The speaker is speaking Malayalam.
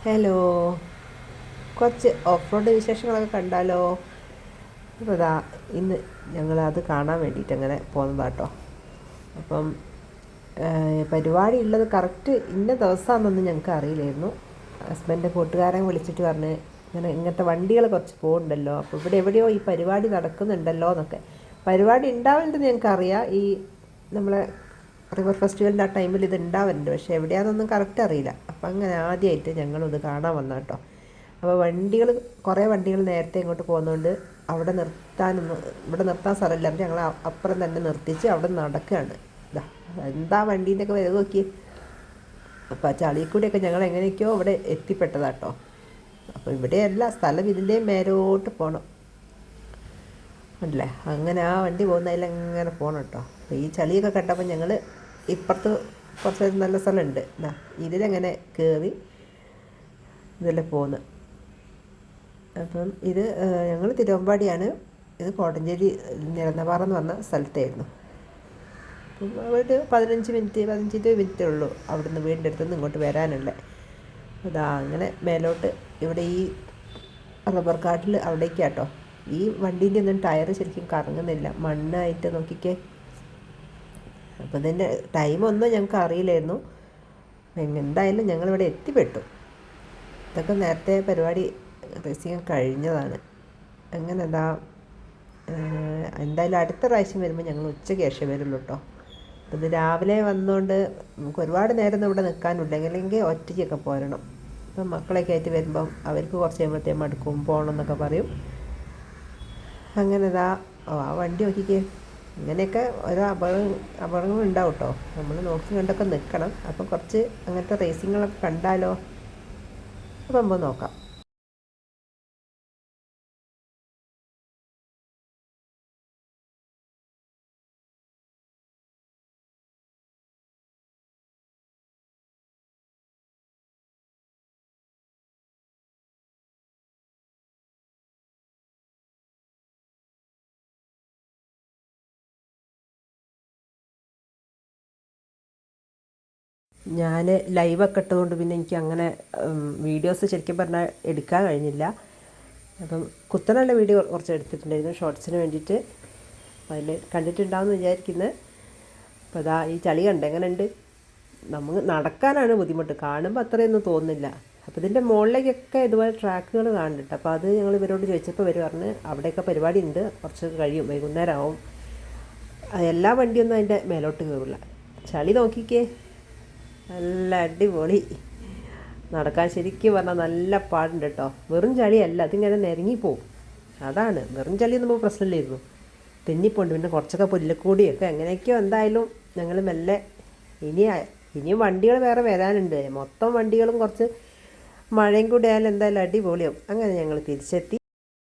ഹലോ, കുറച്ച് ഓഫ് റോഡ് വിശേഷങ്ങളൊക്കെ കണ്ടാലോ? അപ്പോൾ ഇന്ന് ഞങ്ങൾ അത് കാണാൻ വേണ്ടിയിട്ട് അങ്ങനെ പോകുന്നതാട്ടോ. അപ്പം പരിപാടി ഉള്ളത് കറക്റ്റ് ഇന്ന ദിവസമാണെന്നൊന്നും ഞങ്ങൾക്ക് അറിയില്ലായിരുന്നു. ഹസ്ബൻഡിൻ്റെ കൂട്ടുകാരൻ വിളിച്ചിട്ട് പറഞ്ഞ് ഇങ്ങനത്തെ വണ്ടികൾ കുറച്ച് പോകുന്നുണ്ടല്ലോ, അപ്പോൾ ഇവിടെ എവിടെയോ ഈ പരിപാടി നടക്കുന്നുണ്ടല്ലോ എന്നൊക്കെ. പരിപാടി ഉണ്ടാവുന്നുണ്ടെന്ന് ഞങ്ങൾക്കറിയാം, ഈ നമ്മളെ റിവർ ഫെസ്റ്റിവലിൻ്റെ ആ ടൈമിൽ ഇത് ഉണ്ടാവുന്നുണ്ട്, പക്ഷേ എവിടെയാണെന്നൊന്നും കറക്റ്റ് അറിയില്ല. അപ്പം അങ്ങനെ ആദ്യമായിട്ട് ഞങ്ങളിത് കാണാൻ വന്ന കേട്ടോ. അപ്പോൾ കുറേ വണ്ടികൾ നേരത്തെ ഇങ്ങോട്ട് പോകുന്നതുകൊണ്ട് അവിടെ ഇവിടെ നിർത്താൻ സ്ഥലമില്ല. ഞങ്ങൾ അപ്പുറം തന്നെ നിർത്തിച്ച് അവിടെ നടക്കുകയാണ്. എന്താ വണ്ടീൻ്റെയൊക്കെ വരവ് നോക്കി. അപ്പോൾ ആ ചളിയിൽ കൂടിയൊക്കെ ഞങ്ങൾ എങ്ങനെയൊക്കെയോ ഇവിടെ എത്തിപ്പെട്ടതാട്ടോ. അപ്പോൾ ഇവിടെയല്ല സ്ഥലം, ഇതിൻ്റെ മേലോട്ട് പോകണം അല്ലേ. അങ്ങനെ ആ വണ്ടി പോകുന്നതിലെങ്ങനെ പോകണം കേട്ടോ. അപ്പോൾ ഈ ചളിയൊക്കെ കണ്ടപ്പോൾ ഞങ്ങൾ ഇപ്പുറത്ത് കുറച്ച് നല്ല സ്ഥലമുണ്ട്, ഇതിലെങ്ങനെ കയറി ഇതിലെ പോകുന്നു. അപ്പം ഇത് ഞങ്ങൾ തിരുവമ്പാടിയാണ്. ഇത് കോട്ടഞ്ചേരി നിരന്നപാറ എന്ന് പറഞ്ഞ സ്ഥലത്തായിരുന്നു. അപ്പം ഒരു 15-20 മിനിറ്റേ ഉള്ളൂ അവിടുന്ന് വീടിൻ്റെ അടുത്തുനിന്ന് ഇങ്ങോട്ട് വരാനുള്ളത്. അങ്ങനെ മേലോട്ട് ഇവിടെ ഈ റബ്ബർ കാട്ടിൽ അവിടേക്കാട്ടോ. ഈ വണ്ടീൻ്റെ ഒന്നും ടയർ ശരിക്കും കറങ്ങുന്നില്ല, മണ്ണായിട്ട് നോക്കിക്കേ. അപ്പോൾ ഇതിൻ്റെ ടൈമൊന്നും ഞങ്ങൾക്ക് അറിയില്ലായിരുന്നു. എന്തായാലും ഞങ്ങളിവിടെ എത്തിപ്പെട്ടു. ഇതൊക്കെ നേരത്തെ പരിപാടി റേസിങ് കഴിഞ്ഞതാണ്. അങ്ങനെ എന്തായാലും അടുത്ത പ്രാവശ്യം വരുമ്പോൾ ഞങ്ങൾ ഉച്ചയ്ക്ക് ശേഷം വരുള്ളൂ കേട്ടോ. അപ്പോൾ ഇത് രാവിലെ വന്നുകൊണ്ട് നമുക്ക് ഒരുപാട് നേരം ഇവിടെ നിൽക്കാനില്ല, അല്ലെങ്കിൽ ഒറ്റയ്ക്കൊക്കെ പോരണം. ഇപ്പം മക്കളൊക്കെ ആയിട്ട് വരുമ്പം അവർക്ക് കുറച്ച് കഴിയുമ്പോഴത്തേക്കും മടുക്കും, പോകണം എന്നൊക്കെ പറയും. അങ്ങനെ ആ വണ്ടി നോക്കിക്കേ. ഇങ്ങനെയൊക്കെ ഓരോ അപകടങ്ങൾ ഉണ്ടാവും കേട്ടോ. നമ്മൾ നോക്കി കണ്ടൊക്കെ നിൽക്കണം. അപ്പം കുറച്ച് അങ്ങനത്തെ റേസിങ്ങുകളൊക്കെ കണ്ടാലോ? അപ്പം നമ്മൾ നോക്കാം. ഞാൻ ലൈവൊക്കെ ഇട്ടതുകൊണ്ട് പിന്നെ എനിക്ക് അങ്ങനെ വീഡിയോസ് ശരിക്കും പറഞ്ഞാൽ എടുക്കാൻ കഴിഞ്ഞില്ല. അപ്പം കുത്തനുള്ള വീഡിയോ കുറച്ച് എടുത്തിട്ടുണ്ടായിരുന്നു ഷോർട്സിന് വേണ്ടിയിട്ട്. അപ്പോൾ അതിൽ കണ്ടിട്ടുണ്ടാവുമെന്ന് വിചാരിക്കുന്നത്. അപ്പോൾ ഈ ചളി എങ്ങനെയുണ്ട്. നമുക്ക് നടക്കാനാണ് ബുദ്ധിമുട്ട്, കാണുമ്പോൾ അത്രയൊന്നും തോന്നുന്നില്ല. അപ്പോൾ ഇതിൻ്റെ മുകളിലേക്കൊക്കെ ഇതുപോലെ ട്രാക്കുകൾ കാണുന്നുണ്ട്. അപ്പോൾ അത് ഞങ്ങൾ ഇവരോട് ചോദിച്ചപ്പോൾ ഇവർ പറഞ്ഞ് അവിടെയൊക്കെ പരിപാടി ഉണ്ട്, കുറച്ച് കഴിയും, വൈകുന്നേരം ആവും. എല്ലാ വണ്ടിയൊന്നും അതിൻ്റെ മേലോട്ട് കയറില്ല. ചളി നോക്കിക്കേ, നല്ല അടിപൊളി. നടക്കാൻ ശരിക്കും പറഞ്ഞാൽ നല്ല പാടുണ്ട് കേട്ടോ. വെറും ചളിയല്ല, അതിങ്ങനെ നിരങ്ങിപ്പോവും. അതാണ്, വെറും ചളിയൊന്നും പ്രശ്നമില്ലായിരുന്നു, തെന്നിപ്പോണ്ട്. പിന്നെ കുറച്ചൊക്കെ പുല്ലക്കൂടിയൊക്കെ എങ്ങനെയൊക്കെയോ. എന്തായാലും ഞങ്ങൾ മെല്ലെ ഇനിയും വണ്ടികൾ വേറെ വരാനുണ്ട്. മൊത്തം വണ്ടികളും കുറച്ച് മഴയും കൂടി ആയാലും എന്തായാലും അടിപൊളിയാവും. അങ്ങനെ ഞങ്ങൾ തിരിച്ചെത്തി.